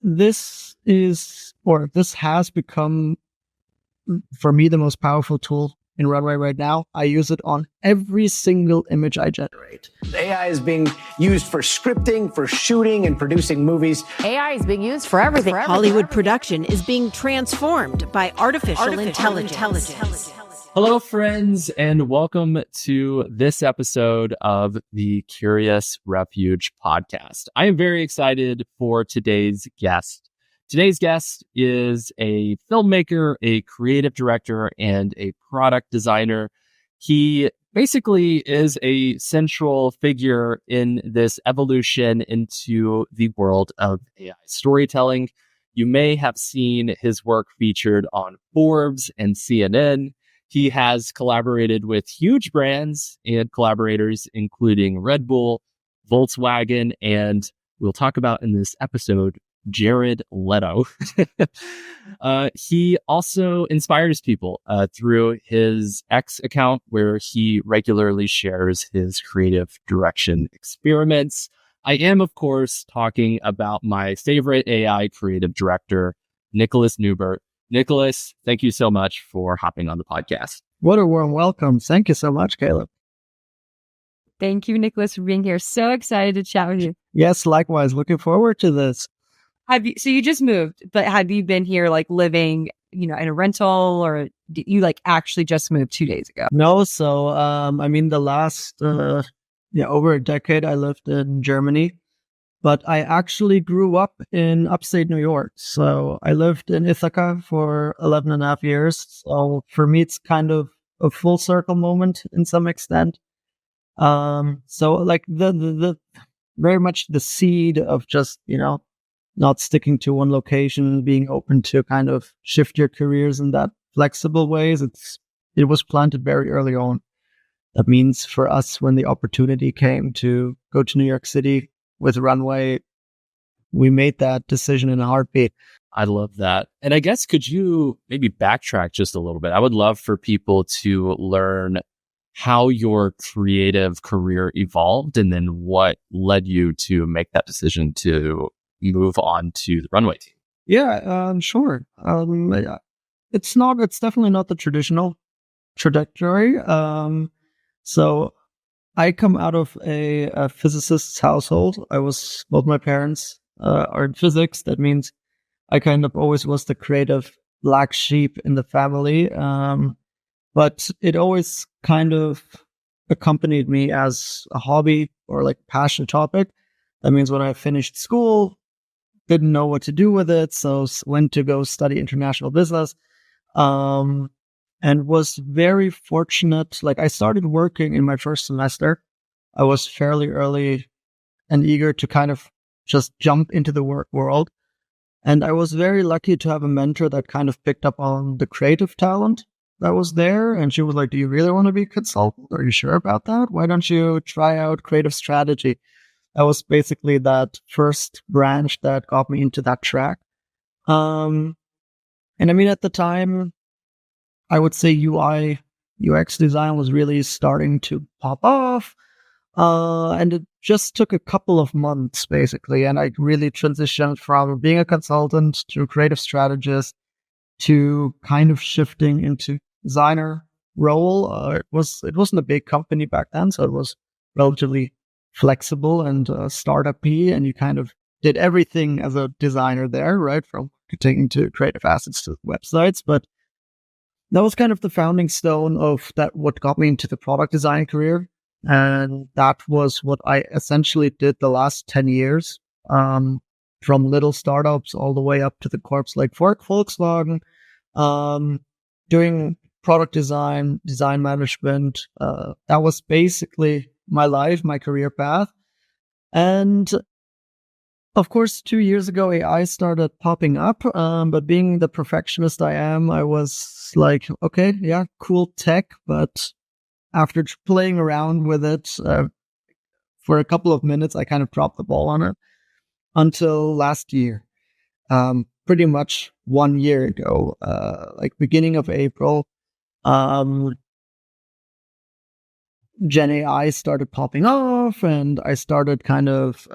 this has become, for me, the most powerful tool in Runway right now. I use it on every single image I generate. AI is being used for scripting, for shooting and producing movies. AI is being used for everything. Hollywood production is being transformed by artificial intelligence. Hello, friends, and welcome to this episode of the Curious Refuge Podcast. I am very excited for today's guest. Today's guest is a filmmaker, a creative director, and a product designer. He basically is a central figure in this evolution into the world of AI storytelling. You may have seen his work featured on Forbes and CNN. He has collaborated with huge brands and collaborators, including Red Bull, Volkswagen, and we'll talk about in this episode, Jared Leto. He also inspires people through his X account, where he regularly shares his creative direction experiments. I am, of course, talking about my favorite AI creative director, Nicolas Neubert. Nicolas, thank you so much for hopping on the podcast. What a warm welcome. Thank you so much, Caleb. Thank you, Nicolas, for being here. So excited to chat with you. Yes, likewise. Looking forward to this. So you just moved, but have you been here living, in a rental, or did you actually just moved 2 days ago? No. So, the last, over a decade I lived in Germany, but I actually grew up in upstate New York. So I lived in Ithaca for 11 and a half years. So for me, it's kind of a full circle moment in some extent. So the very much the seed of just, not sticking to one location, being open to kind of shift your careers in that flexible ways. It was planted very early on. That means for us, when the opportunity came to go to New York City with Runway, we made that decision in a heartbeat. I love that. And I guess, could you maybe backtrack just a little bit? I would love for people to learn how your creative career evolved and then what led you to make that decision to move on to the Runway team. Yeah, sure. It's definitely not the traditional trajectory. So I come out of a physicist's household. Both my parents are in physics. That means I kind of always was the creative black sheep in the family. But it always kind of accompanied me as a hobby or passion topic. That means when I finished school, didn't know what to do with it, so went to go study international business, and was very fortunate. I started working in my first semester. I was fairly early and eager to kind of just jump into the work world. And I was very lucky to have a mentor that kind of picked up on the creative talent that was there. And she was like, "Do you really want to be a consultant? Are you sure about that? Why don't you try out creative strategy?" That was basically that first branch that got me into that track. And at the time, I would say UI, UX design was really starting to pop off. And it just took a couple of months, basically. And I really transitioned from being a consultant to creative strategist to kind of shifting into designer role. It wasn't a big company back then, so it was relatively flexible and startup-y, and you kind of did everything as a designer there, right? From taking to creative assets to websites. But that was kind of the founding stone of that, what got me into the product design career. And that was what I essentially did the last 10 years, from little startups all the way up to the corps like Volkswagen, doing product design, design management. That was basically my life, my career path. And of course, 2 years ago, AI started popping up. But being the perfectionist I am, I was like, okay, yeah, cool tech. But after playing around with it for a couple of minutes, I kind of dropped the ball on it until last year. Pretty much 1 year ago, beginning of April, Gen AI started popping off, and I started kind of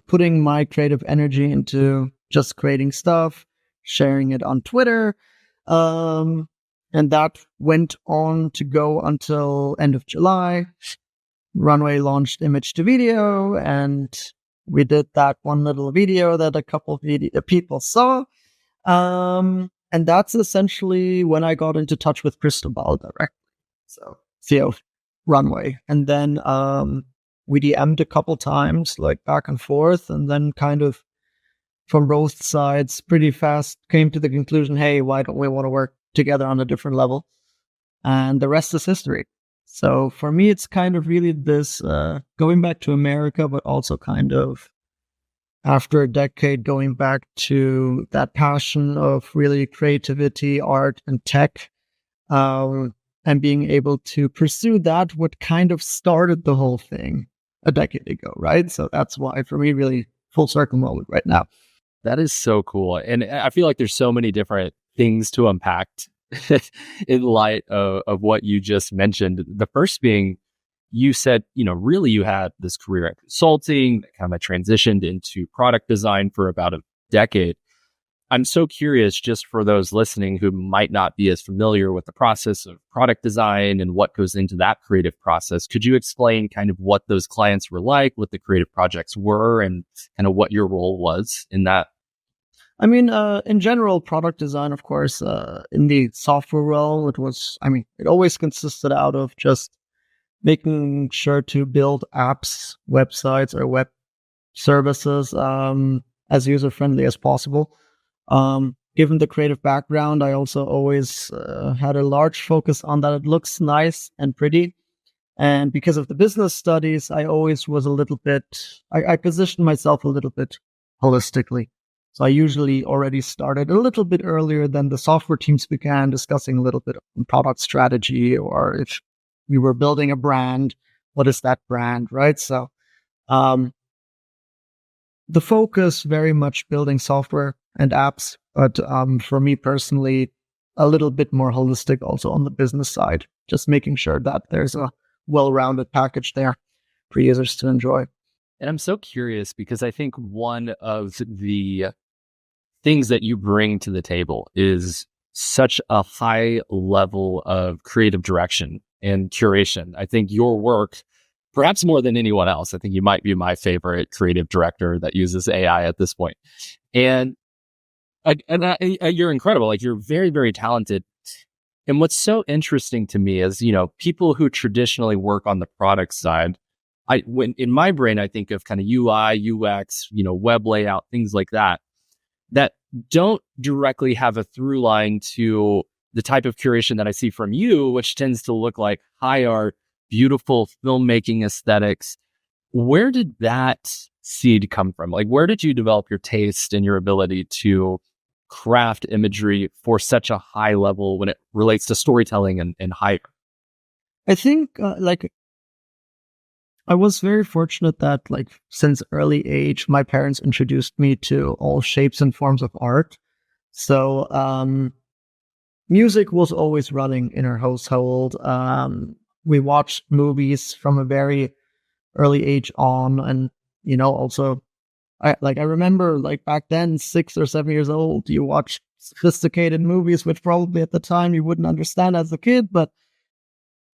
putting my creative energy into just creating stuff, sharing it on Twitter. And that went on to go until end of July. Runway launched image to video, and we did that one little video that a couple of people saw. And that's essentially when I got into touch with Cristobal directly. So, CEO of Runway. And then we DM'd a couple times, like back and forth, and then kind of from both sides pretty fast came to the conclusion, hey, why don't we want to work together on a different level? And the rest is history. So for me, it's kind of really this going back to America, but also kind of after a decade going back to that passion of really creativity, art, and tech, and being able to pursue that, what kind of started the whole thing a decade ago, right? So that's why, for me, really full circle moment right now. That is so cool. And I feel like there's so many different things to unpack in light of what you just mentioned. The first being, you said, really you had this career in consulting that kind of transitioned into product design for about a decade. I'm so curious, just for those listening who might not be as familiar with the process of product design and what goes into that creative process, could you explain kind of what those clients were like, what the creative projects were, and kind of what your role was in that? I mean, in general, product design, of course, in the software realm, it always consisted out of just making sure to build apps, websites, or web services as user-friendly as possible. Given the creative background, I also always had a large focus on that it looks nice and pretty. And because of the business studies, I always was I positioned myself a little bit holistically. So I usually already started a little bit earlier than the software teams began discussing a little bit of product strategy, or if we were building a brand, what is that brand, right? So the focus very much building software and apps, but for me personally, a little bit more holistic also on the business side, just making sure that there's a well-rounded package there for users to enjoy. And I'm so curious because I think one of the things that you bring to the table is such a high level of creative direction and curation. I think your work, perhaps more than anyone else, I think you might be my favorite creative director that uses AI at this point. And you're incredible. Like, you're very, very talented. And what's so interesting to me is, people who traditionally work on the product side, when in my brain, I think of kind of UI, UX, web layout, things like that don't directly have a through line to the type of curation that I see from you, which tends to look like high art, beautiful filmmaking aesthetics. Where did that seed come from? Like, where did you develop your taste and your ability to craft imagery for such a high level when it relates to storytelling and higher? I think I was very fortunate that since early age, my parents introduced me to all shapes and forms of art. So music was always running in our household. We watched movies from a very early age on, and also I remember back then, 6 or 7 years old, you watch sophisticated movies, which probably at the time you wouldn't understand as a kid, but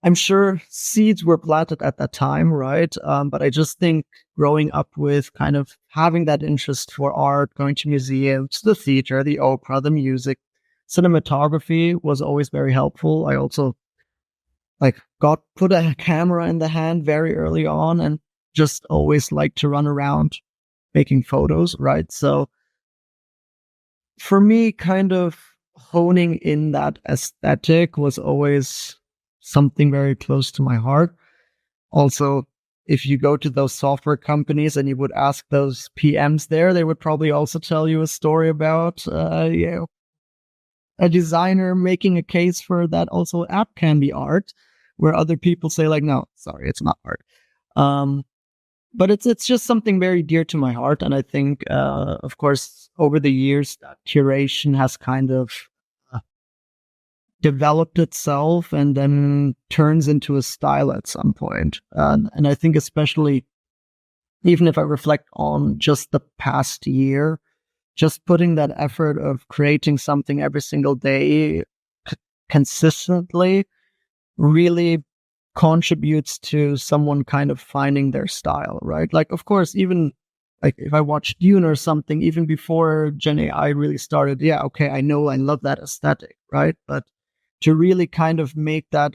I'm sure seeds were planted at that time, right? But I just think growing up with kind of having that interest for art, going to museums, the theater, the opera, the music, cinematography was always very helpful. I also got put a camera in the hand very early on and just always liked to run around making photos, right? So for me, kind of honing in that aesthetic was always something very close to my heart. Also, if you go to those software companies and you would ask those PMs there, they would probably also tell you a story about a designer making a case for that also app can be art, where other people say no, sorry, it's not art. But it's just something very dear to my heart. And I think, of course, over the years, that curation has kind of developed itself and then turns into a style at some point. And I think especially, even if I reflect on just the past year, just putting that effort of creating something every single day consistently really contributes to someone kind of finding their style, right? Like, of course, even like if I watched Dune or something, even before Gen AI really started, yeah, okay, I know I love that aesthetic, right? But to really kind of make that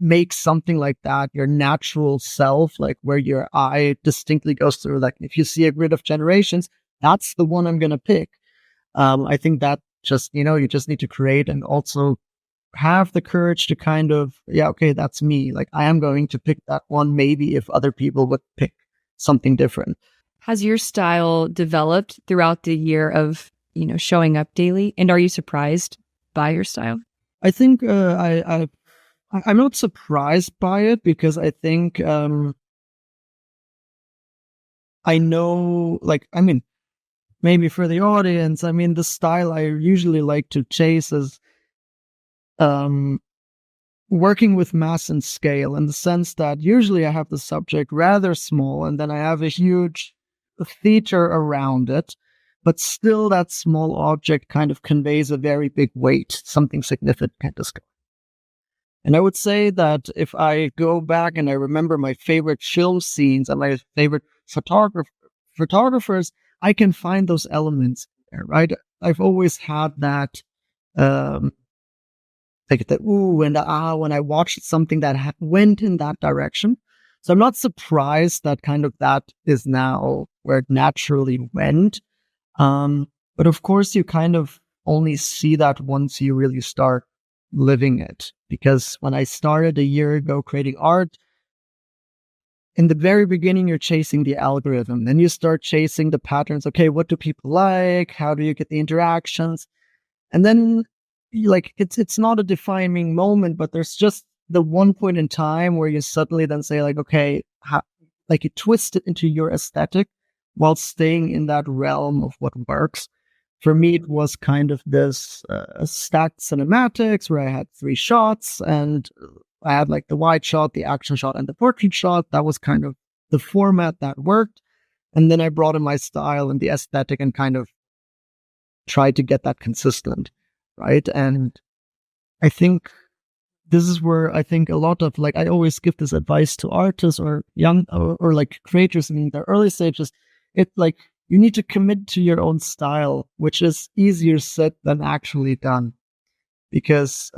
make something like that your natural self, like where your eye distinctly goes through, like if you see a grid of generations, that's the one I'm going to pick. I think that just, you just need to create and also have the courage to kind of, yeah, okay, that's me. Like I am going to pick that one, maybe if other people would pick something different. Has your style developed throughout the year of, showing up daily? And are you surprised by your style? I think I'm not surprised by it because I think I know, like, I mean, maybe for the audience, I mean, the style I usually like to chase is working with mass and scale, in the sense that usually I have the subject rather small and then I have a huge theater around it, but still that small object kind of conveys a very big weight, something significant is going. And I would say that if I go back and I remember my favorite film scenes and my favorite photographers, I can find those elements there, right? I've always had that, like the ooh and the ah when I watched something that went in that direction. So I'm not surprised that kind of that is now where it naturally went. But of course, you kind of only see that once you really start living it. Because when I started a year ago creating art, in the very beginning, you're chasing the algorithm. Then you start chasing the patterns. Okay, what do people like? How do you get the interactions? And then it's not a defining moment, but there's just the one point in time where you suddenly then say like, okay, you twist it into your aesthetic while staying in that realm of what works. For me, it was kind of this stacked cinematics where I had 3 shots and I had like the wide shot, the action shot, and the portrait shot. That was kind of the format that worked. And then I brought in my style and the aesthetic and kind of tried to get that consistent, right? And I think this is where I think a lot of, like, I always give this advice to artists or young or like creators in their early stages. It's like, you need to commit to your own style, which is easier said than actually done. Because,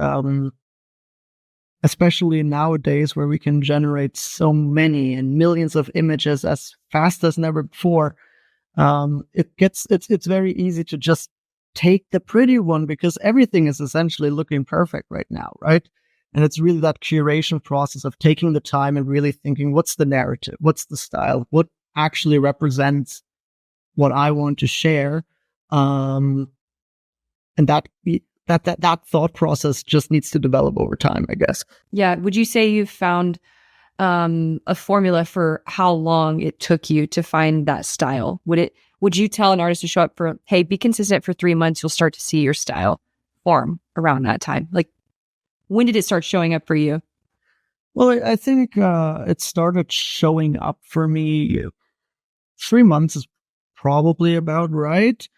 especially nowadays where we can generate so many and millions of images as fast as never before, it's very easy to just take the pretty one because everything is essentially looking perfect right now, right? And it's really that curation process of taking the time and really thinking, what's the narrative? What's the style? What actually represents what I want to share? And that thought process just needs to develop over time, I guess. Yeah. Would you say you've found a formula for how long it took you to find that style? Would you tell an artist to show up for, hey, be consistent for 3 months, you'll start to see your style form around that time? Like, when did it start showing up for you? Well, I think it started showing up for me 3 months is probably about right.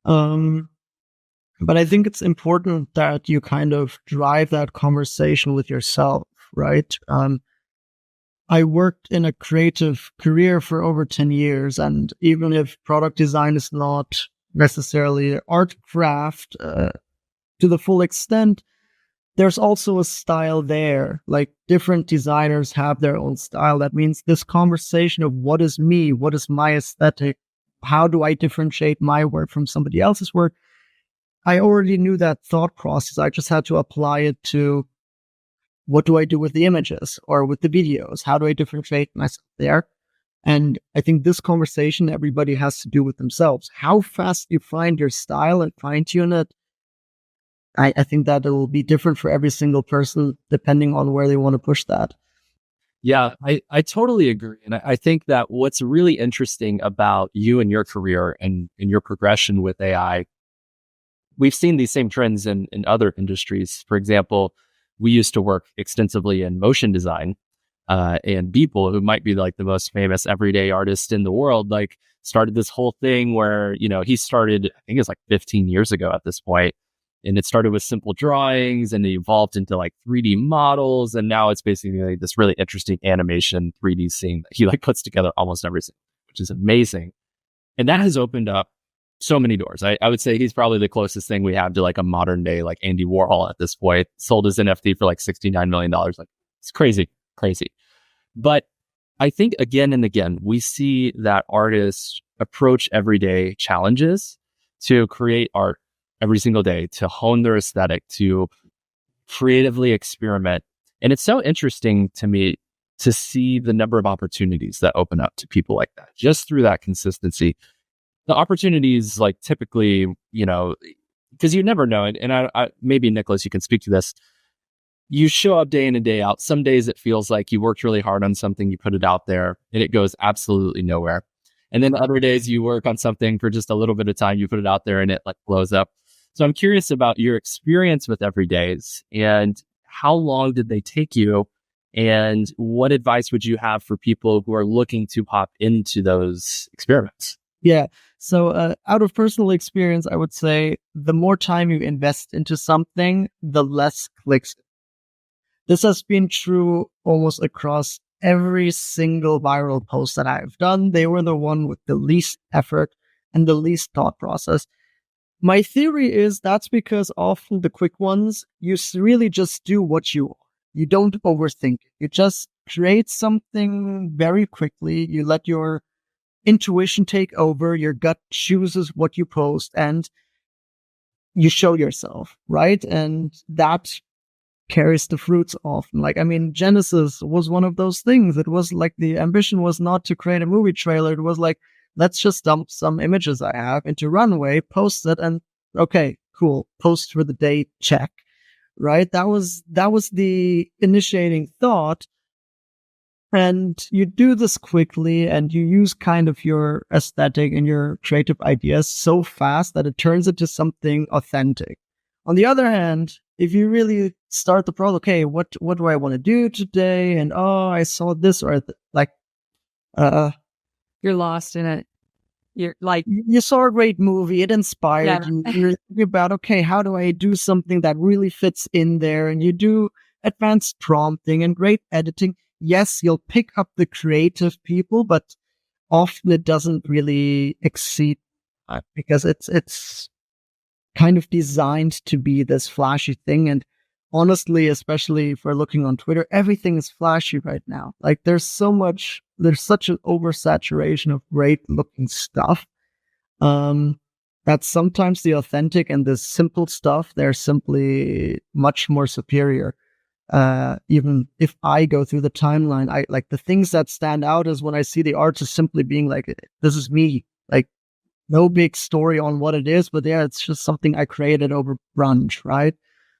But I think it's important that you kind of drive that conversation with yourself, right? I worked in a creative career for over 10 years, and even if product design is not necessarily art craft to the full extent, there's also a style there. Like, different designers have their own style. That means this conversation of what is me, what is my aesthetic, how do I differentiate my work from somebody else's work? I already knew that thought process. I just had to apply it to what do I do with the images or with the videos? How do I differentiate myself there? And I think this conversation everybody has to do with themselves. How fast you find your style and fine tune it, I think that it will be different for every single person depending on where they want to push that. Yeah, I totally agree. And I think that what's really interesting about you and your career and your progression with AI, we've seen these same trends in other industries. For example, we used to work extensively in motion design, and people who might be like the most famous everyday artist in the world, like started this whole thing where, he started, I think it's like 15 years ago at this point, and it started with simple drawings and it evolved into like 3D models. And now it's basically like this really interesting animation 3D scene that he like puts together almost everything, which is amazing. And that has opened up so many doors. I would say he's probably the closest thing we have to like a modern day, like Andy Warhol at this point. Sold his NFT for like $69 million. Like, it's crazy. But I think again and again, we see that artists approach everyday challenges to create art every single day, to hone their aesthetic, to creatively experiment. And it's so interesting to me to see the number of opportunities that open up to people like that, just through that consistency. The opportunities, like typically, because you never know. And I maybe Nicolas, you can speak to this. You show up day in and day out. Some days it feels like you worked really hard on something, you put it out there, and it goes absolutely nowhere. And then other days you work on something for just a little bit of time, you put it out there, and it like blows up. So I'm curious about your experience with everydays and how long did they take you? And what advice would you have for people who are looking to pop into those experiments? Yeah. So out of personal experience, I would say the more time you invest into something, the less clicks. This has been true almost across every single viral post that I've done. They were the one with the least effort and the least thought process. My theory is that's because often the quick ones, you really just do what you don't overthink it. You just create something very quickly. You let your intuition take over. Your gut chooses what you post and you show yourself, right? And that carries the fruits often. Like, I mean, Genesis was one of those things. It was like the ambition was not to create a movie trailer. It was like, let's just dump some images I have into Runway, post it, and okay, cool. Post for the day, check. Right? That was the initiating thought. And you do this quickly and you use kind of your aesthetic and your creative ideas so fast that it turns into something authentic. On the other hand, if you really start the process, okay, what do I want to do today? And I saw this, or You're lost in it. You're like, you saw a great movie, it inspired you. You're thinking about, okay, how do I do something that really fits in there? And you do advanced prompting and great editing. Yes, you'll pick up the creative people, but often it doesn't really exceed because it's kind of designed to be this flashy thing. And honestly, especially if we're looking on Twitter, everything is flashy right now. Like there's such an oversaturation of great looking stuff. That sometimes the authentic and the simple stuff, they're simply much more superior. Even if I go through the timeline, I like the things that stand out is when I see the artist simply being like, this is me, like no big story on what it is, but yeah, it's just something I created over brunch, right?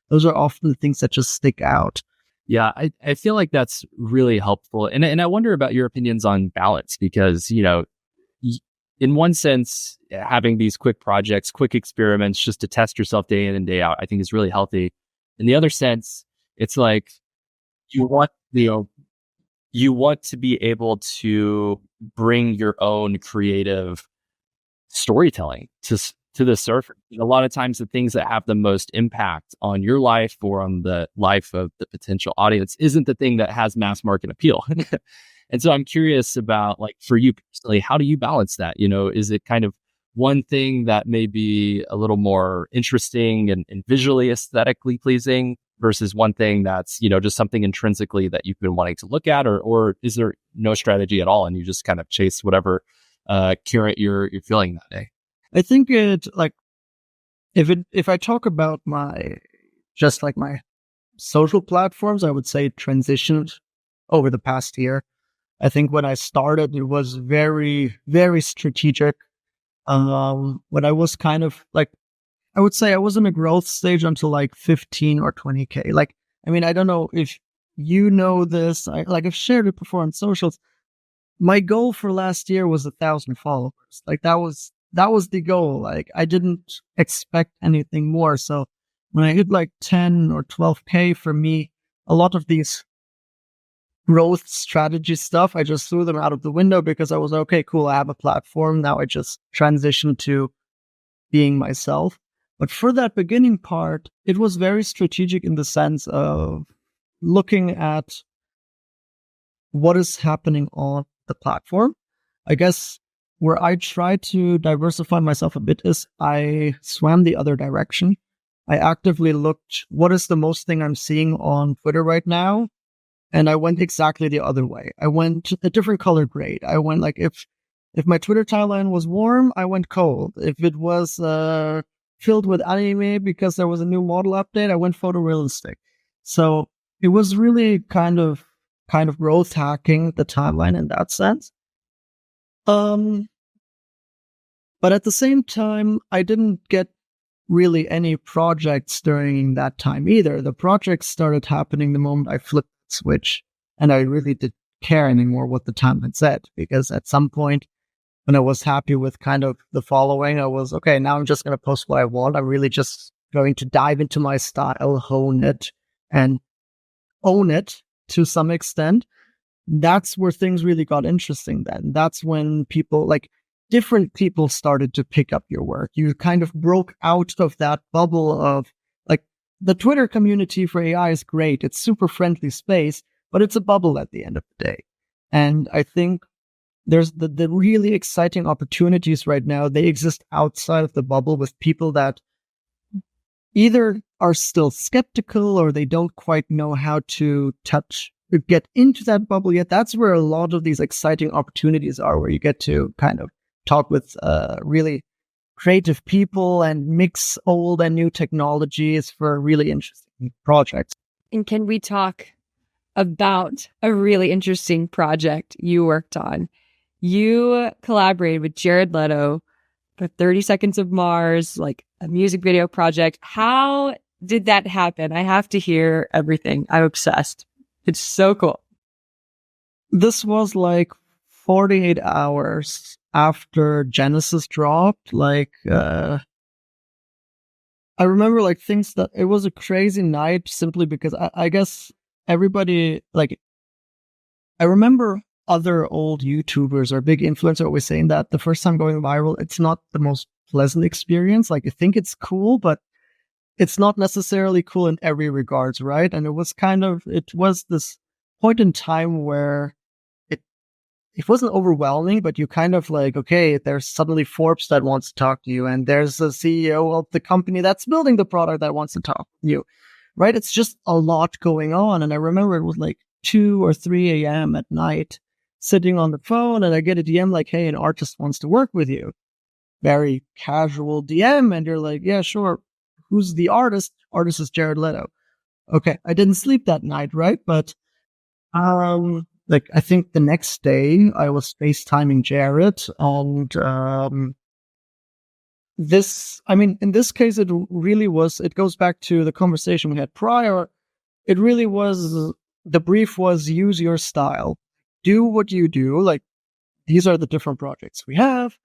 Those are often the things that just stick out. Yeah, I feel like that's really helpful. And I wonder about your opinions on balance because, in one sense, having these quick projects, quick experiments just to test yourself day in and day out, I think is really healthy. In the other sense, it's like you want to be able to bring your own creative storytelling to the surface. A lot of times the things that have the most impact on your life or on the life of the potential audience isn't the thing that has mass market appeal. And so I'm curious about, like, for you personally, how do you balance that? Is it kind of one thing that may be a little more interesting and visually aesthetically pleasing versus one thing that's, just something intrinsically that you've been wanting to look at, or is there no strategy at all and you just kind of chase whatever current you're feeling that day? I think it, like, if I talk about my social platforms, I would say it transitioned over the past year. I think when I started, it was very, very strategic. When I was kind of like, I would say I was in a growth stage until like 15 or 20K. Like, I mean, I don't know if you know this. I've shared it before on socials. My goal for last year was 1,000 followers. Like that was the goal. Like I didn't expect anything more. So when I hit like 10 or 12K, for me, a lot of these growth strategy stuff, I just threw them out of the window because I was like, okay, cool, I have a platform. Now I just transitioned to being myself. But for that beginning part, it was very strategic in the sense of looking at what is happening on the platform. I guess where I tried to diversify myself a bit is I swam the other direction. I actively looked, what is the most thing I'm seeing on Twitter right now? And I went exactly the other way. I went a different color grade. I went like, if my Twitter timeline was warm, I went cold. If it was filled with anime because there was a new model update, I went photorealistic. So it was really kind of growth hacking the timeline in that sense. But at the same time, I didn't get really any projects during that time either. The projects started happening the moment I flipped the switch, and I really didn't care anymore what the timeline said, because at some point when I was happy with kind of the following, I was, okay, now I'm just going to post what I want. I'm really just going to dive into my style, hone it, and own it to some extent. That's where things really got interesting then. That's when people, like, different people started to pick up your work. You kind of broke out of that bubble of, like, the Twitter community for AI is great. It's super friendly space, but it's a bubble at the end of the day. And I think there's the really exciting opportunities right now. They exist outside of the bubble with people that either are still skeptical or they don't quite know how to get into that bubble yet. That's where a lot of these exciting opportunities are, where you get to kind of talk with really creative people and mix old and new technologies for really interesting projects. And can we talk about a really interesting project you worked on? You collaborated with Jared Leto for 30 Seconds of Mars, like a music video project. How did that happen? I have to hear everything. I'm obsessed. It's so cool. This was like 48 hours after Genesis dropped. Like, I remember like things that it was a crazy night simply because I guess everybody, like, I remember other old YouTubers or big influencers always saying that the first time going viral, it's not the most pleasant experience. Like, you think it's cool, but it's not necessarily cool in every regards, right? And it was this point in time where it wasn't overwhelming, but you kind of like, okay, there's suddenly Forbes that wants to talk to you, and there's the CEO of the company that's building the product that wants to talk to you, right? It's just a lot going on. And I remember it was like 2 or 3 a.m. at night, sitting on the phone, and I get a DM like, hey, an artist wants to work with you. Very casual DM, and you're like, yeah, sure. Who's the artist? Artist is Jared Leto. Okay, I didn't sleep that night, right? But like, I think the next day I was FaceTiming Jared, and in this case, it really was, it goes back to the conversation we had prior. It really was, the brief was, use your style. Do what you do. Like, these are the different projects we have.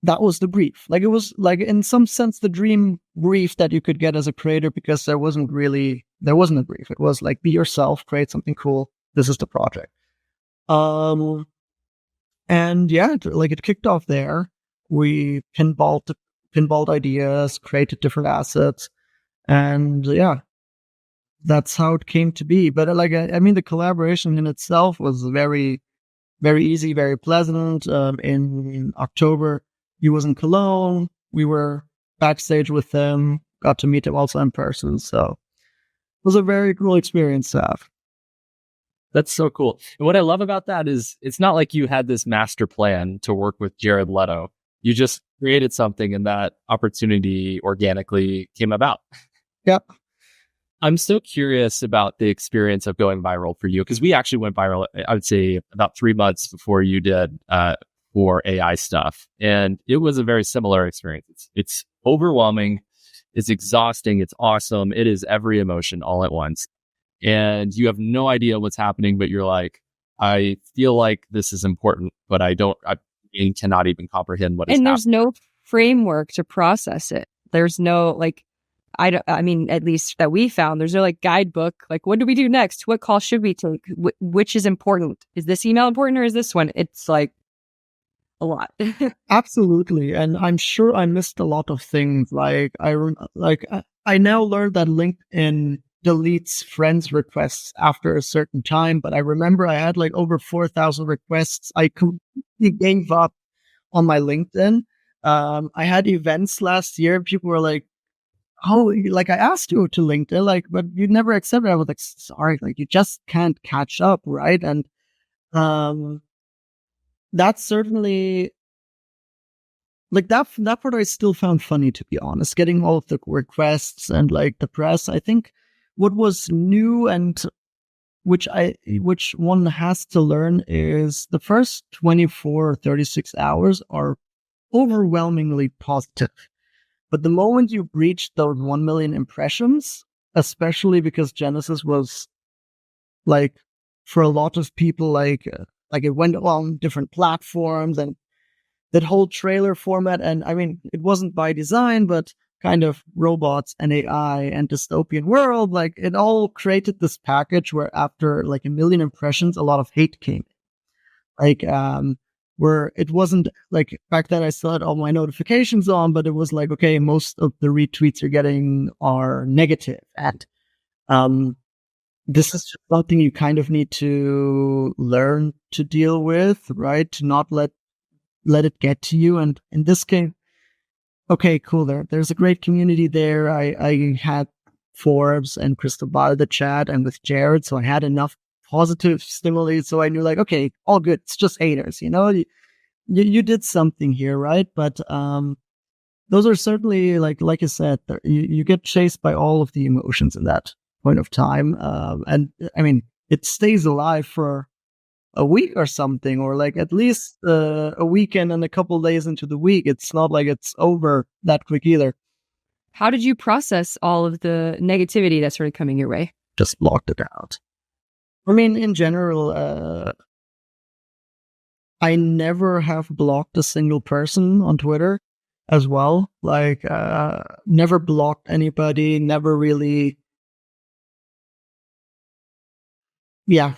That was the brief. Like, it was like, in some sense, the dream brief that you could get as a creator, because there wasn't a brief. It was like, be yourself, create something cool. This is the project. And yeah, like, it kicked off there. We pinballed ideas, created different assets, and yeah, that's how it came to be. But like, I mean, the collaboration in itself was very, very easy, very pleasant. In October, he was in Cologne. We were backstage with him, got to meet him also in person. So it was a very cool experience to have. That's so cool. And what I love about that is it's not like you had this master plan to work with Jared Leto. You just created something, and that opportunity organically came about. Yep. I'm so curious about the experience of going viral for you, because we actually went viral, I would say, about 3 months before you did for AI stuff. And it was a very similar experience. It's overwhelming. It's exhausting. It's awesome. It is every emotion all at once. And you have no idea what's happening, but you're like, I feel like this is important, but I cannot even comprehend what is happening. And there's no framework to process it. There's no, like, I mean, at least that we found, there's no like guidebook. Like, what do we do next? What call should we take? Which is important? Is this email important or is this one? It's like a lot. Absolutely. And I'm sure I missed a lot of things. I now learned that LinkedIn deletes friends requests after a certain time, but I remember I had like over 4,000 requests. I completely gave up on my LinkedIn. I had events last year. People were like, "Oh, like I asked you to LinkedIn, like, but you never accepted." I was like, "Sorry, like you just can't catch up, right?" And that's certainly like that part I still found funny, to be honest. Getting all of the requests and like the press. I think what was new and which one has to learn is the first 24 or 36 hours are overwhelmingly positive. But the moment you breach those 1 million impressions, especially because Genesis was like, for a lot of people, like it went on different platforms and that whole trailer format. And I mean, it wasn't by design, but kind of robots and AI and dystopian world, like it all created this package where after like 1 million impressions, a lot of hate came. Like, where it wasn't like back then I still had all my notifications on, but it was like, okay, most of the retweets you're getting are negative. And this is just something you kind of need to learn to deal with, right? To not let it get to you. And in this case, okay, cool. There's a great community there. I had Forbes and Cristobal the chat and with Jared, so I had enough positive stimuli. So I knew like, okay, all good. It's just haters, you know. You did something here, right? But those are certainly like I said, you get chased by all of the emotions in that point of time, and I mean, it stays alive for a week or something, or like at least a weekend and a couple days into the week. It's not like it's over that quick either. How did you process all of the negativity that started coming your way? Just blocked it out. I mean, in general, I never have blocked a single person on Twitter as well. Like, never blocked anybody, never really,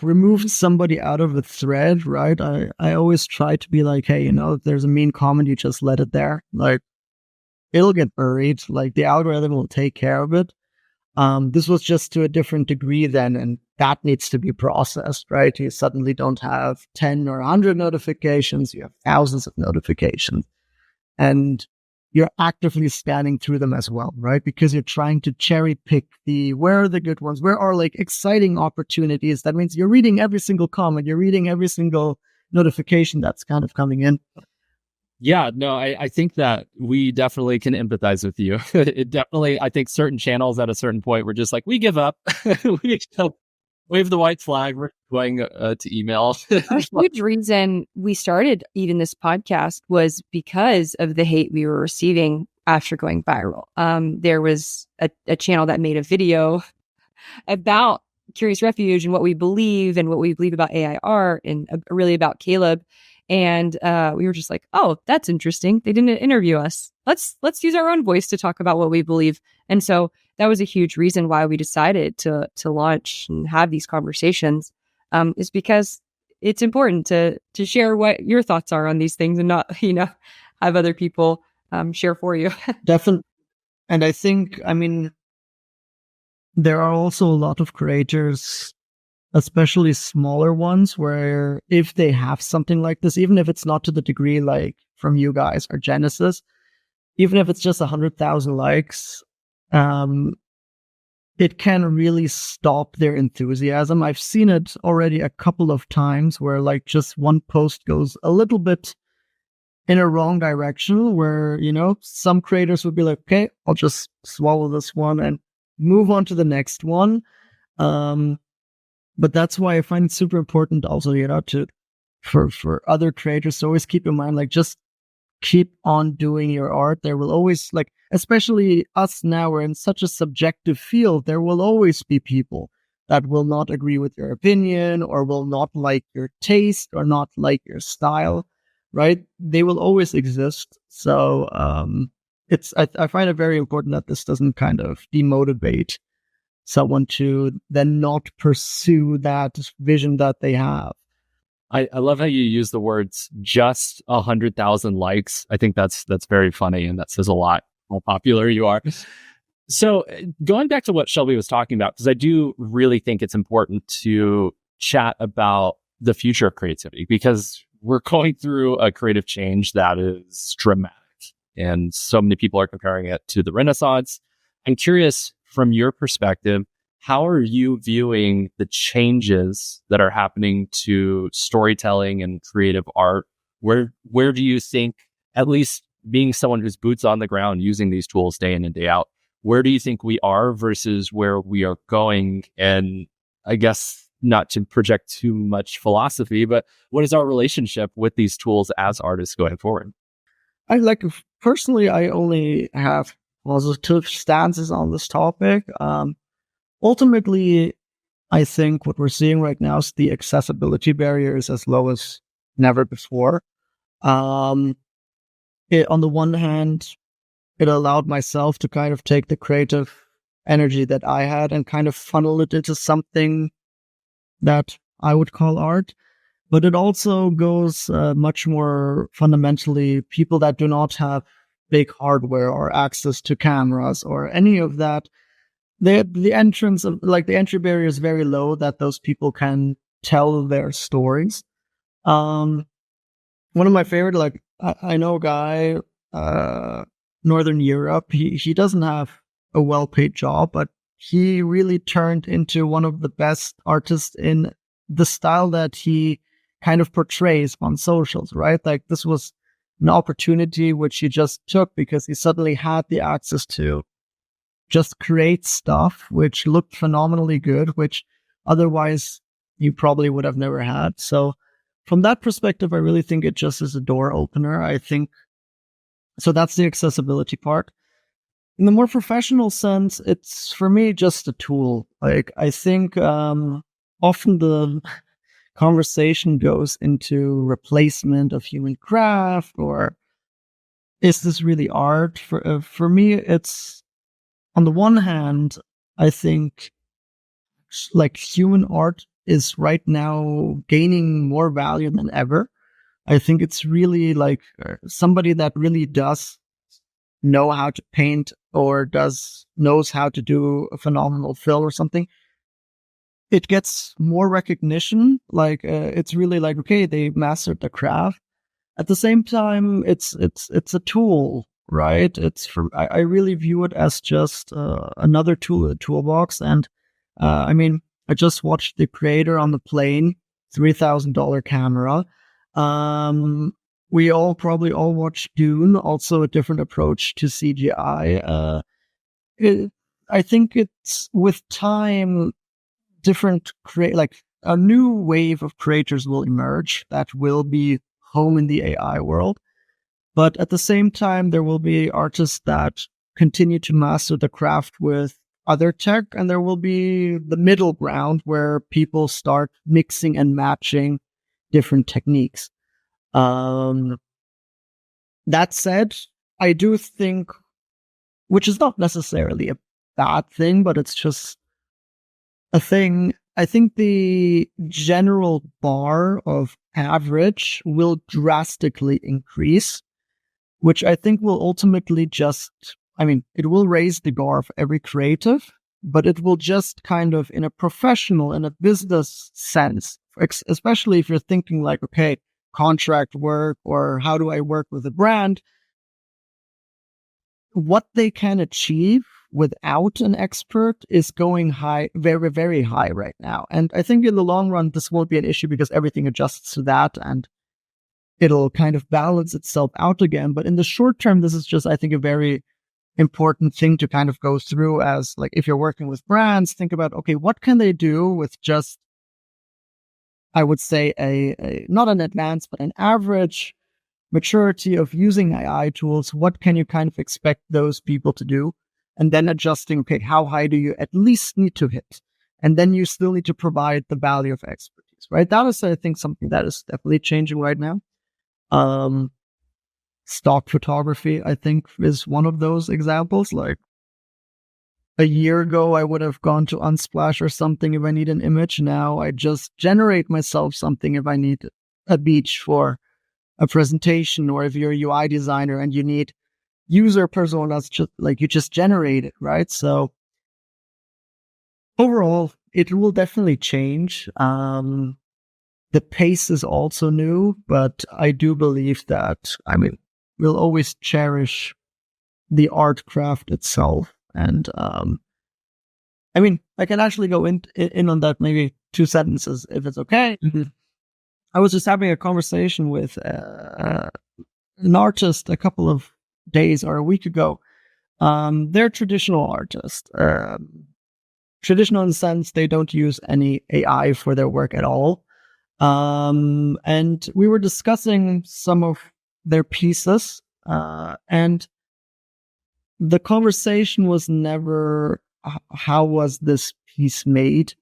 removed somebody out of a thread, right? I always try to be like, hey, you know, if there's a mean comment, you just let it there. Like, it'll get buried. Like, the algorithm will take care of it. This was just to a different degree then, and that needs to be processed, right? You suddenly don't have 10 or 100 notifications, you have thousands of notifications. And you're actively scanning through them as well, right? Because you're trying to cherry pick where are the good ones, where are like exciting opportunities. That means you're reading every single comment, you're reading every single notification that's kind of coming in. Yeah, no, I think that we definitely can empathize with you. It definitely, I think certain channels at a certain point were just like, we give up. We wave the white flag. We're going to email. A huge reason we started even this podcast was because of the hate we were receiving after going viral. There was a channel that made a video about Curious Refuge and what we believe about AI art and really about Caleb. And we were just like, oh, that's interesting. They didn't interview us. Let's use our own voice to talk about what we believe. And so that was a huge reason why we decided to launch and have these conversations, is because it's important to share what your thoughts are on these things and not, you know, have other people share for you. Definitely. And I think, I mean, there are also a lot of creators, especially smaller ones, where if they have something like this, even if it's not to the degree like from you guys or Genesis, even if it's just 100,000 likes, it can really stop their enthusiasm. I've seen it already a couple of times where like just one post goes a little bit in a wrong direction, where, you know, some creators would be like, okay, I'll just swallow this one and move on to the next one. But that's why I find it super important also, you know, for other creators to always keep in mind, like, just keep on doing your art. There will always, like, especially us now, we're in such a subjective field, there will always be people that will not agree with your opinion or will not like your taste or not like your style, right? They will always exist. So I find it very important that this doesn't kind of demotivate someone to then not pursue that vision that they have. I love how you use the words just 100,000 likes. I think that's very funny, and that says a lot how popular you are. So going back to what Shelby was talking about, because I do really think it's important to chat about the future of creativity, because we're going through a creative change that is dramatic, and so many people are comparing it to the Renaissance. I'm curious, from your perspective, how are you viewing the changes that are happening to storytelling and creative art? Where do you think, at least being someone who's boots on the ground using these tools day in and day out, where do you think we are versus where we are going? And I guess not to project too much philosophy, but what is our relationship with these tools as artists going forward? Personally, I only have positive stances on this topic. Ultimately, I think what we're seeing right now is the accessibility barrier is as low as never before. On the one hand, it allowed myself to kind of take the creative energy that I had and kind of funnel it into something that I would call art. But it also goes much more fundamentally, people that do not have big hardware or access to cameras or any of that, the entry barrier is very low that those people can tell their stories. One of my favorite, I know a guy, Northern Europe. He doesn't have a well-paid job, but he really turned into one of the best artists in the style that he kind of portrays on socials, right? Like, this was an opportunity which he just took because he suddenly had the access to just create stuff which looked phenomenally good, which otherwise you probably would have never had. So from that perspective, I really think it just is a door opener. I think so. That's the accessibility part. In the more professional sense, it's for me just a tool. Like, I think often the conversation goes into replacement of human craft, or is this really art? For me, it's, on the one hand, I think like human art is right now gaining more value than ever. I think it's really like somebody that really does know how to paint or knows how to do a phenomenal film or something. It gets more recognition. Like it's really like, okay, they mastered the craft. At the same time, it's a tool, right? I really view it as just another tool, a toolbox. And I mean, I just watched The Creator on the plane, $3,000 camera. We probably all watched Dune, also a different approach to CGI. I think it's with time, like a new wave of creators will emerge that will be home in the AI world. But at the same time, there will be artists that continue to master the craft with other tech, and there will be the middle ground where people start mixing and matching different techniques. That said, I do think, which is not necessarily a bad thing, but it's just a thing. I think the general bar of average will drastically increase, which I think will ultimately it will raise the bar of every creative, but it will just kind of, in a professional, in a business sense, especially if you're thinking like, okay, contract work, or how do I work with a brand, what they can achieve without an expert is going high, very, very high right now. And I think in the long run, this won't be an issue because everything adjusts to that and it'll kind of balance itself out again. But in the short term, this is just, I think, a very important thing to kind of go through as, like, if you're working with brands, think about, okay, what can they do with just, I would say, a not an advanced, but an average maturity of using AI tools. What can you kind of expect those people to do? And then adjusting, okay, how high do you at least need to hit? And then you still need to provide the value of expertise, right? That is, I think, something that is definitely changing right now. stock photography, I think, is one of those examples. Like a year ago, I would have gone to Unsplash or something if I need an image. Now I just generate myself something if I need a beach for a presentation, or if you're a UI designer and you need user personas, just like you just generate it, right? So overall, it will definitely change. The pace is also new, but I do believe that, we'll always cherish the art craft itself. And I can actually go in on that, maybe 2 sentences, if it's okay. Mm-hmm. I was just having a conversation with an artist a couple of days or a week ago. They're traditional artists. Traditional in the sense they don't use any AI for their work at all. And we were discussing some of their pieces, and the conversation was never how was this piece made.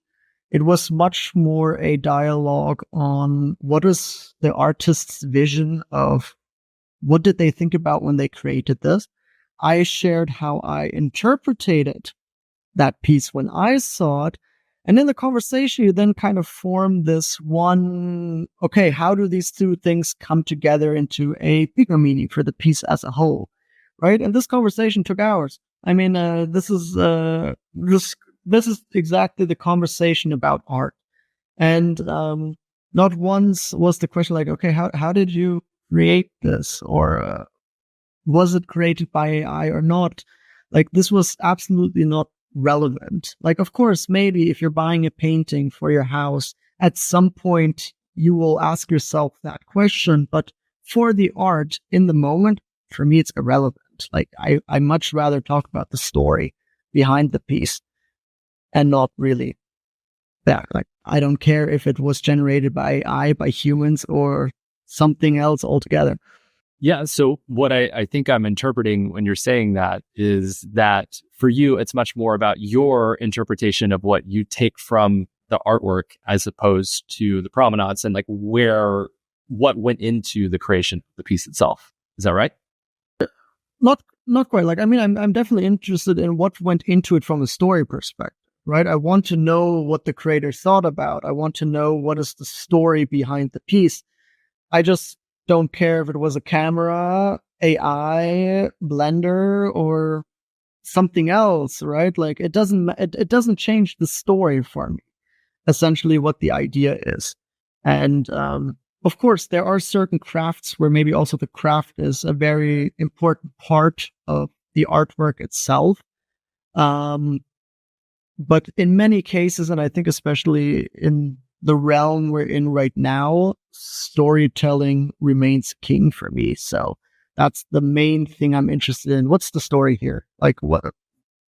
It was much more a dialogue on what is the artist's vision of what did they think about when they created this. I shared how I interpreted that piece when I saw it. And in the conversation, you then kind of form this one, okay, how do these two things come together into a bigger meaning for the piece as a whole, right? And this conversation took hours. This is exactly the conversation about art. And not once was the question like, okay, how did you create this? Or was it created by AI or not? Like, this was absolutely not relevant. Like, of course, maybe if you're buying a painting for your house, at some point you will ask yourself that question. But for the art in the moment, for me, it's irrelevant. Like, I much rather talk about the story behind the piece and not really that. Like, I don't care if it was generated by AI, by humans, or something else altogether. Yeah. So what I think I'm interpreting when you're saying that is that for you, it's much more about your interpretation of what you take from the artwork as opposed to the promenades and like what went into the creation of the piece itself. Is that right? Not quite. Like, I'm definitely interested in what went into it from a story perspective, right? I want to know what the creator thought about. I want to know what is the story behind the piece. I just don't care if it was a camera, AI, Blender, or something else, right? Like, it doesn't change the story for me, essentially what the idea is. And of course, there are certain crafts where maybe also the craft is a very important part of the artwork itself. But in many cases, and I think especially in the realm we're in right now, storytelling remains king for me. So that's the main thing I'm interested in. What's the story here? Like,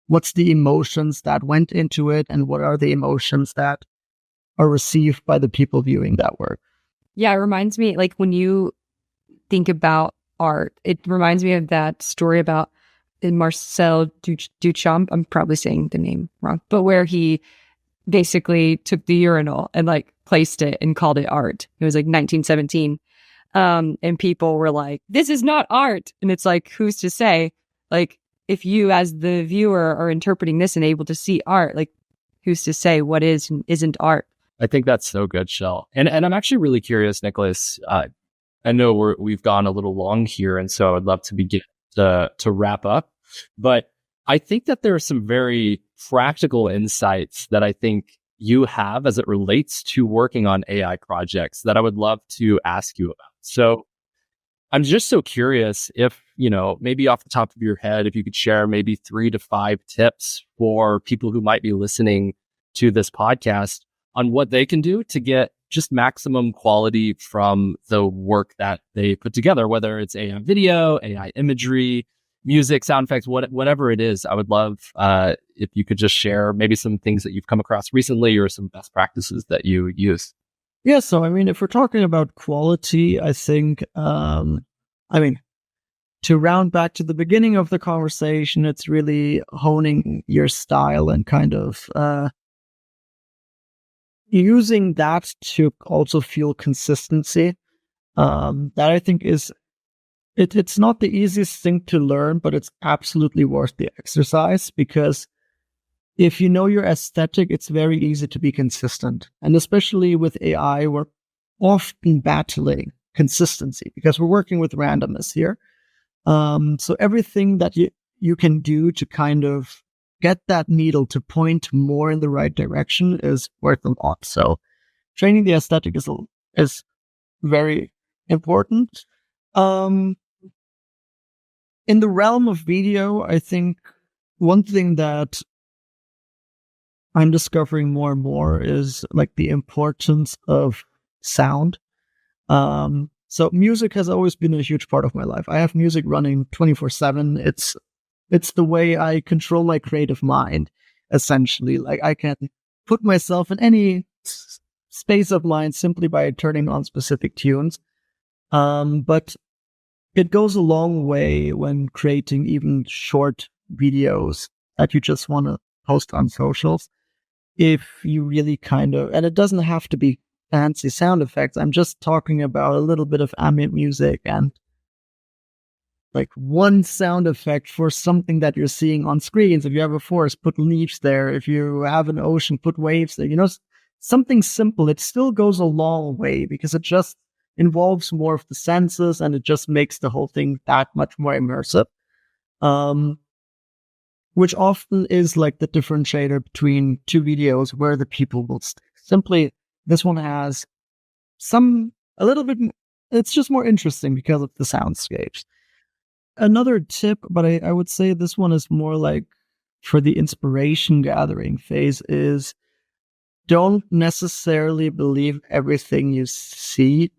what's the emotions that went into it, and what are the emotions that are received by the people viewing that work? Yeah, it reminds me, like, when you think about art, it reminds me of that story about Marcel Duchamp. I'm probably saying the name wrong, but where he basically took the urinal and like placed it and called it art. It was like 1917. And people were like, this is not art. And it's like, who's to say? Like, if you as the viewer are interpreting this and able to see art, like, who's to say what is and isn't art? I think that's so good, Shell. And I'm actually really curious, Nicolas. I know we've gone a little long here, and so I would love to begin to wrap up. But I think that there are some very practical insights that I think you have as it relates to working on AI projects that I would love to ask you about. So I'm just so curious if, maybe off the top of your head, if you could share maybe 3 to 5 tips for people who might be listening to this podcast on what they can do to get just maximum quality from the work that they put together, whether it's AI video, AI imagery, music, sound effects, whatever it is. I would love if you could just share maybe some things that you've come across recently or some best practices that you use. Yeah, so if we're talking about quality, I think, to round back to the beginning of the conversation, it's really honing your style and kind of using that to also feel consistency. That I think is it's not the easiest thing to learn, but it's absolutely worth the exercise, because if you know your aesthetic, it's very easy to be consistent. And especially with AI, we're often battling consistency because we're working with randomness here. So everything that you can do to kind of get that needle to point more in the right direction is worth a lot. So training the aesthetic is very important. In the realm of video, I think one thing that I'm discovering more and more is like the importance of sound. So music has always been a huge part of my life. I have music running 24/7. It's the way I control my creative mind, essentially. Like I can put myself in any space of mind simply by turning on specific tunes. But it goes a long way when creating even short videos that you just want to post on socials. If you really kind of, and it doesn't have to be fancy sound effects. I'm just talking about a little bit of ambient music and like one sound effect for something that you're seeing on screens. If you have a forest, put leaves there. If you have an ocean, put waves there. Something simple. It still goes a long way because it just involves more of the senses and it just makes the whole thing that much more immersive. Which often is like the differentiator between two videos where the people will stick. Simply, this one has a little bit, it's just more interesting because of the soundscapes. Another tip, but I would say this one is more like for the inspiration gathering phase, is don't necessarily believe everything you see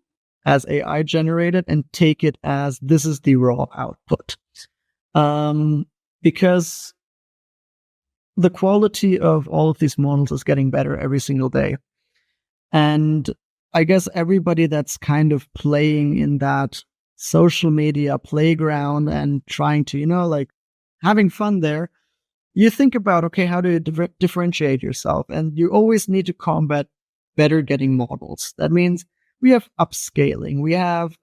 as AI generated and take it as this is the raw output. Because the quality of all of these models is getting better every single day. And I guess everybody that's kind of playing in that social media playground and trying to, like having fun there, you think about, okay, how do you differentiate yourself? And you always need to combat better getting models. That means we have upscaling. We have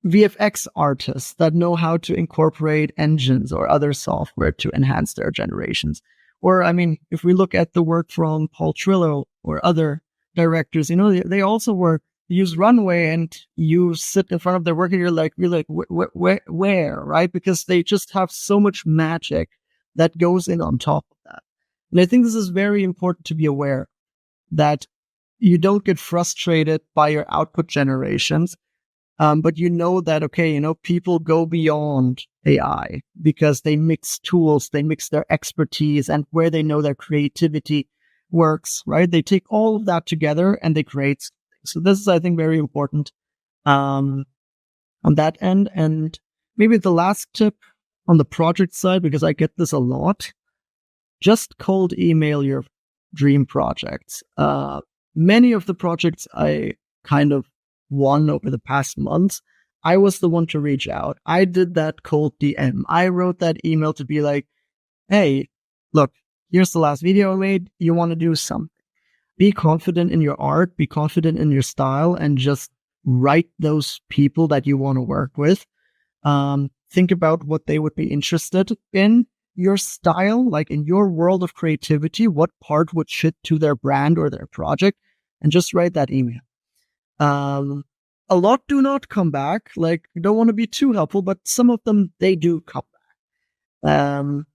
VFX artists that know how to incorporate engines or other software to enhance their generations. Or, I mean, if we look at the work from Paul Trillo or other directors, they also use Runway, and you sit in front of their work and you're like, where, right? Because they just have so much magic that goes in on top of that. And I think this is very important to be aware that you don't get frustrated by your output generations. But that, okay, people go beyond AI because they mix tools, they mix their expertise and where they know their creativity works, right? They take all of that together and they create something. So this is, I think, very important on that end. And maybe the last tip on the project side, because I get this a lot, just cold email your dream projects. Many of the projects I kind of won over the past months, I was the one to reach out. I did that cold DM. I wrote that email to be like, hey, look, here's the last video I made. You want to do something. Be confident in your art, be confident in your style, and just write those people that you want to work with. Think about what they would be interested in your style, like in your world of creativity, what part would fit to their brand or their project, and just write that email. A lot do not come back. Like, you don't want to be too helpful, but some of them, they do come back.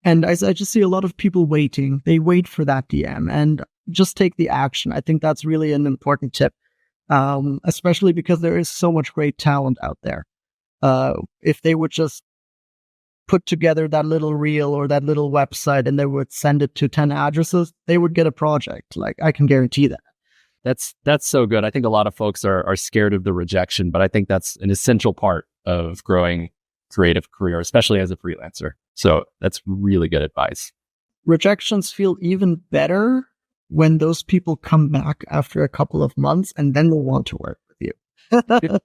And I just see a lot of people waiting. They wait for that DM and just take the action. I think that's really an important tip, especially because there is so much great talent out there. If they would just put together that little reel or that little website and they would send it to 10 addresses, they would get a project. Like, I can guarantee that. That's so good. I think a lot of folks are scared of the rejection, but I think that's an essential part of growing creative career, especially as a freelancer. So that's really good advice. Rejections feel even better when those people come back after a couple of months and then they'll want to work with you.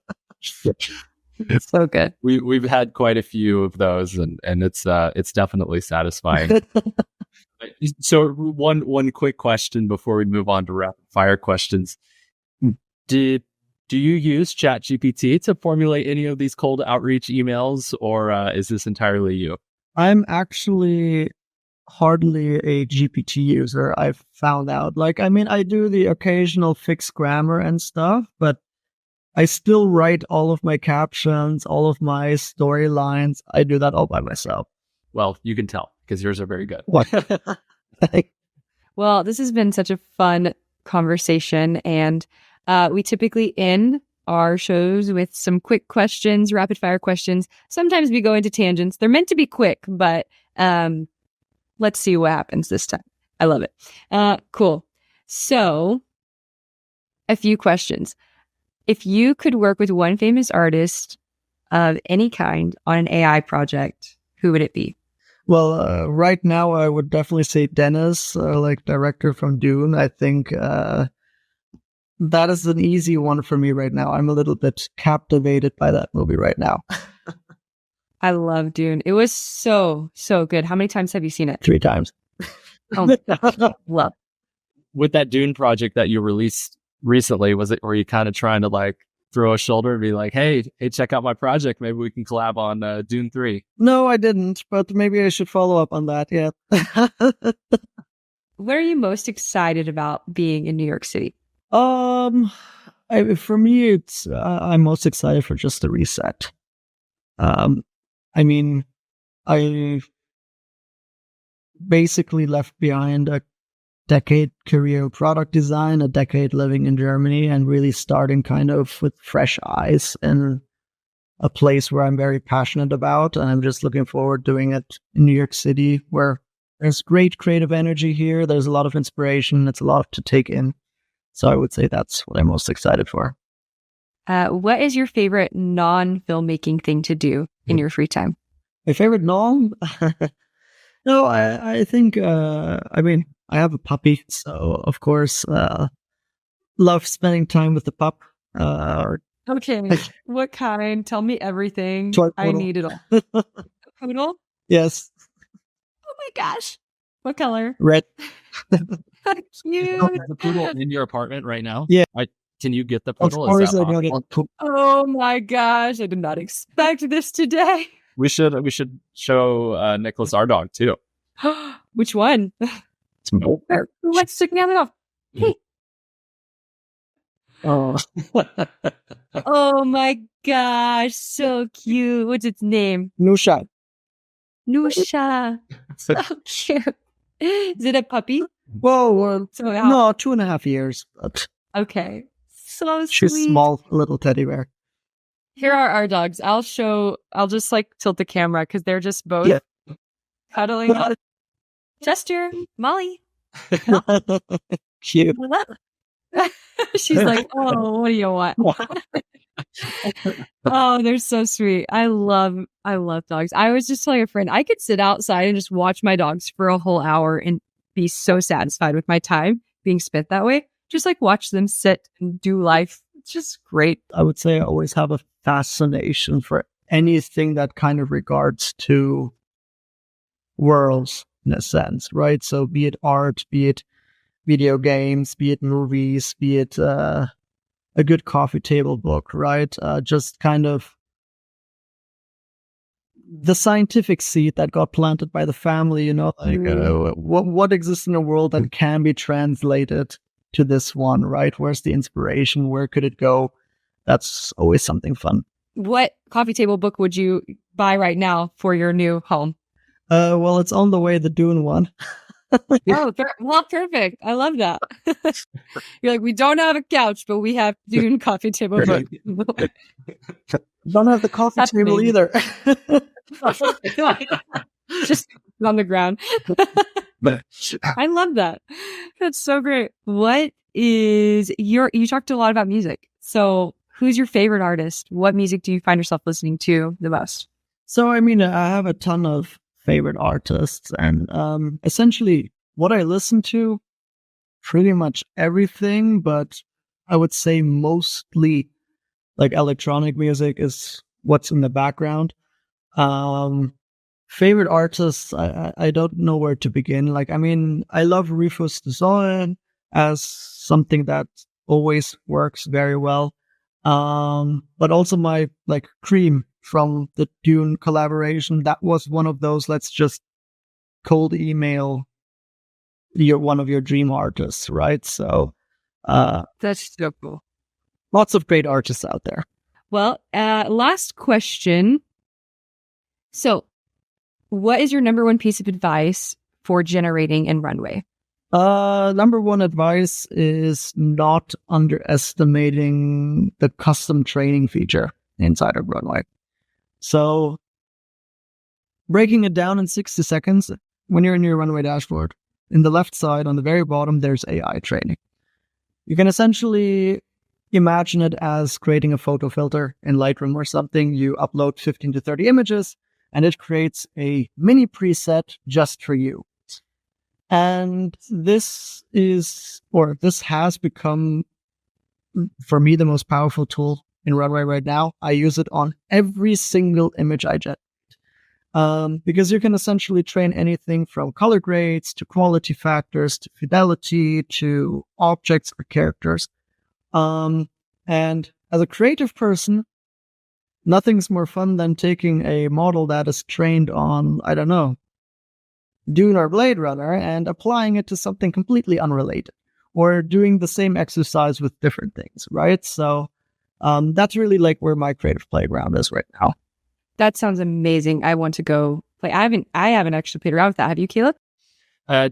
It's so good. We've had quite a few of those, and it's definitely satisfying. So one quick question before we move on to rapid fire questions. Did Do you use ChatGPT to formulate any of these cold outreach emails, or is this entirely you? I'm actually hardly a GPT user, I've found out. Like, I mean, I do the occasional fix grammar and stuff, but I still write all of my captions, all of my storylines. I do that all by myself. Well, you can tell because yours are very good. What? Well, this has been such a fun conversation, and we typically end our shows with some quick questions, rapid fire questions. Sometimes we go into tangents. They're meant to be quick, but let's see what happens this time. I love it. Cool. So, a few questions. If you could work with one famous artist of any kind on an AI project, who would it be? Well, right now I would definitely say Dennis, like director from Dune. I think that is an easy one for me right now. I'm a little bit captivated by that movie right now. I love Dune. It was so good. How many times have you seen it? 3 times. Oh, love. With that Dune project that you released recently, were you kind of trying to like throw a shoulder and be like, hey, check out my project. Maybe we can collab on Dune 3. No, I didn't, but maybe I should follow up on that. Yeah. What are you most excited about being in New York City? For me, it's I'm most excited for just the reset. I mean, I basically left behind a decade career in product design, a decade living in Germany, and really starting kind of with fresh eyes in a place where I'm very passionate about. And I'm just looking forward doing it in New York City, where there's great creative energy here. There's a lot of inspiration. It's a lot to take in. So I would say that's what I'm most excited for. What is your favorite non-filmmaking thing to do in your free time? My favorite non? No, I think, I mean, I have a puppy, so of course, love spending time with the pup. Okay, what kind? Tell me everything. Toy I poodle. need it all. A poodle? Yes, Oh my gosh. What color? red. Cute. The poodle in your apartment right now? Yeah. Can you get the Of poodle? course, Is that I got possible? it. Oh my gosh. I did not expect this today. We should show Nicholas our dog too. Which one? It's Neubert. Let's stick me off. Hey. Oh, Oh my gosh. So cute. What's its name? Nusha. Nusha. So cute. Is it a puppy? Whoa, So how? no, 2.5 years. But Okay. So she's sweet. small, little teddy bear. Here are our dogs. I'll just like tilt the camera because they're just both Yeah. cuddling. Chester, Molly. Cute. She's like, oh, what do you want? Oh, they're so sweet. I love dogs. I was just telling a friend, I could sit outside and just watch my dogs for a whole hour and be so satisfied with my time being spent that way. Just like watch them sit and do life. It's just great. I would say I always have a fascination for anything that kind of regards to worlds in a sense, right? So be it art, be it video games, be it movies, be it a good coffee table book, right? Just kind of the scientific seed that got planted by the family, you know, like what exists in the world that can be translated to this one, right? Where's the inspiration? Where could it go? That's always something fun. What coffee table book would you buy right now for your new home? Well, it's on the way, the Dune one. Oh, well, perfect. I love that. You're like, we don't have a couch, but we have Dune coffee table book. Don't have the coffee That's table amazing. either. Just on the ground. I love that. That's so great. What is you talked a lot about music. So who's your favorite artist? What music do you find yourself listening to the most? So, I mean, I have a ton of favorite artists, and essentially what I listen to, pretty much everything, but I would say mostly like electronic music is what's in the background. Favorite artists, I don't know where to begin. Like, I mean, I love Rufus Soen as something that always works very well. But also my like Cream from the Dune collaboration. That was one of those, let's just cold email one of your dream artists, right? So That's so cool. lots of great artists out there. Well, last question. So, what is your number one piece of advice for generating in Runway? Number one advice is not underestimating the custom training feature inside of Runway. So, breaking it down in 60 seconds, when you're in your Runway dashboard, in the left side on the very bottom, there's AI training. You can essentially imagine it as creating a photo filter in Lightroom or something. You upload 15 to 30 images, and it creates a mini preset just for you. And this has become, for me, the most powerful tool in Runway right now. I use it on every single image I generate. Because you can essentially train anything from color grades to quality factors to fidelity to objects or characters. And as a creative person, nothing's more fun than taking a model that is trained on, I don't know, Dune or Blade Runner and applying it to something completely unrelated, or doing the same exercise with different things, right? So that's really like where my creative playground is right now. That sounds amazing. I want to go play. I haven't actually played around with that. Have you, Caleb?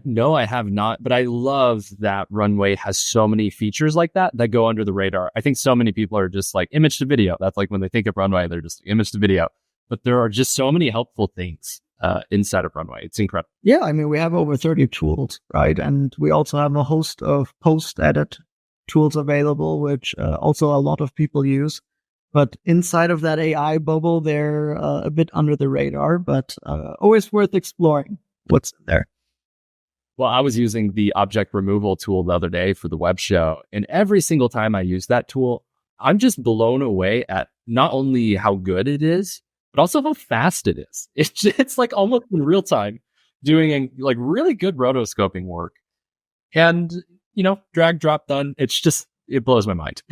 No, I have not, but I love that Runway has so many features like that go under the radar. I think so many people are just like image to video. That's like when they think of Runway, they're just image to video. But there are just so many helpful things inside of Runway. It's incredible. Yeah, I mean, we have over 30 tools, right? And we also have a host of post-edit tools available, which also a lot of people use. But inside of that AI bubble, they're a bit under the radar, but always worth exploring what's in there. Well, I was using the object removal tool the other day for the web show, and every single time I use that tool, I'm just blown away at not only how good it is, but also how fast it is. It's like almost in real time doing like really good rotoscoping work. And, drag, drop, done. It blows my mind.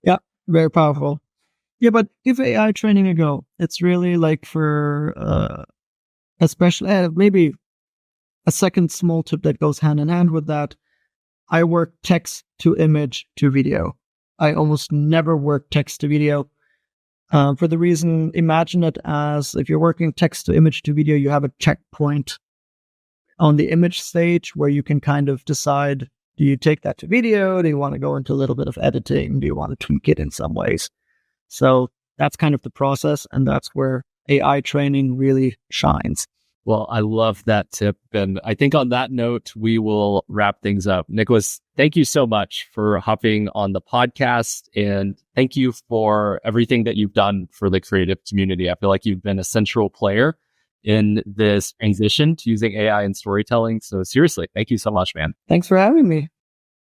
Yeah, very powerful. Yeah, but give AI training a go. It's really like for especially maybe a second small tip that goes hand in hand with that. I work text to image to video. I almost never work text to video. For the reason, imagine it as if you're working text to image to video, you have a checkpoint on the image stage where you can kind of decide, do you take that to video? Do you want to go into a little bit of editing? Do you want to tweak it in some ways? So that's kind of the process, and that's where AI training really shines. Well, I love that tip. And I think on that note, we will wrap things up. Nicolas, thank you so much for hopping on the podcast. And thank you for everything that you've done for the creative community. I feel like you've been a central player in this transition to using AI and storytelling. So seriously, thank you so much, man. Thanks for having me.